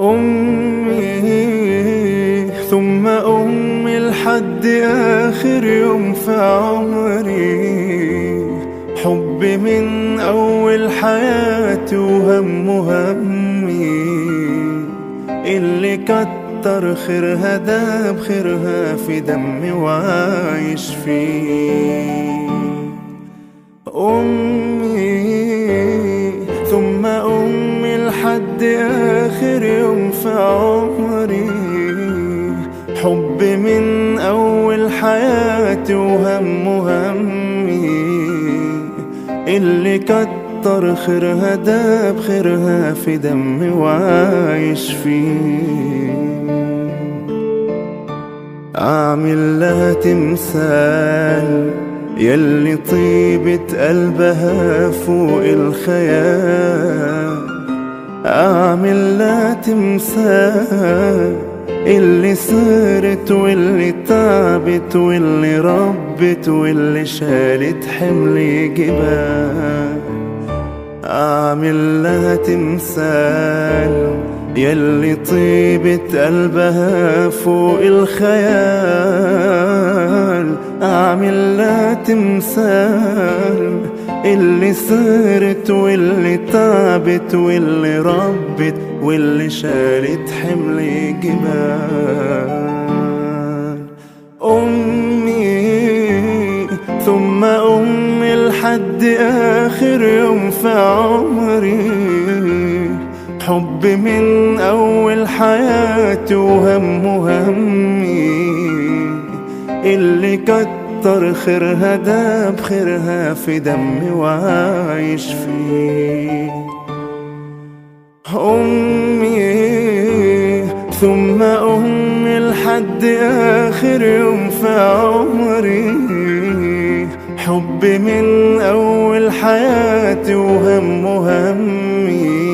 أمي ثم أمي لحد آخر يوم في عمري، حبي من أول حياتي وهم همي، اللي كتر خيرها داب خيرها في دمي وعايش فيه. أمي ثم أمي لحد آخر يوم في عمري، حبي من أول حياتي وهم همي، اللي كتر خيرها داب خيرها في دمي وعايش فيه. أعمل لها تمثال يلي طيبة قلبها فوق الخيال، أعمل لها تمثال اللي سهرت واللي تعبت واللي ربت واللي شالت حمل جبال. أعمل لها تمثال يلي طيبة قلبها فوق الخيال، أعمل لها تمثال اللي سهرت واللي تعبت واللي ربت واللي شالت حمل جبال. أمي ثم أمي لحد آخر يوم في عمري، حبي من أول حياتي وهم همي، اللي كتر خيرها داب خيرها في دمي وعايش فيه. أمي ثم أمي لحد آخر يوم في عمري، حبي من أول حياتي وهم همي،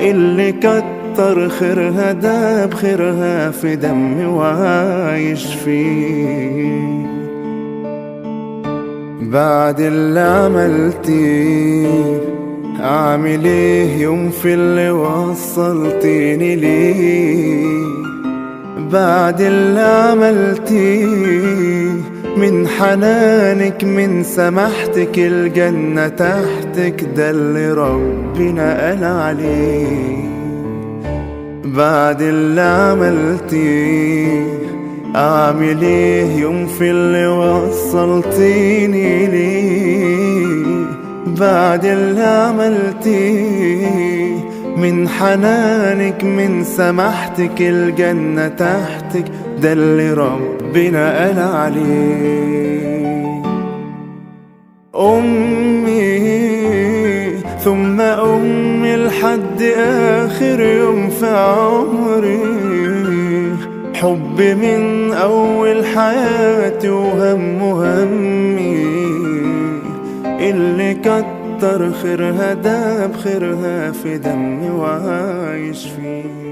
اللي كتر خيرها داب خيرها في دمي وعايش فيه. بعد اللي عملتيه أعمل ايه يوم في اللي وصلتيني ليه؟ بعد اللي عملتيه من حنانك من سماحتك الجنة تحتك ده اللي ربنا قال عليه. بعد اللي عملتيه أعمل ايه يوم في اللي وصلتيني ليه؟ بعد اللي عملتيه من حنانك من سماحتك الجنة تحتك ده اللي ربنا قال عليه. أمي ثم أمي لحد آخر يوم في عمري، حبي من أول حياتي وهم همي، اللي كتر خيرها داب خيرها في دمي وعايش فيه.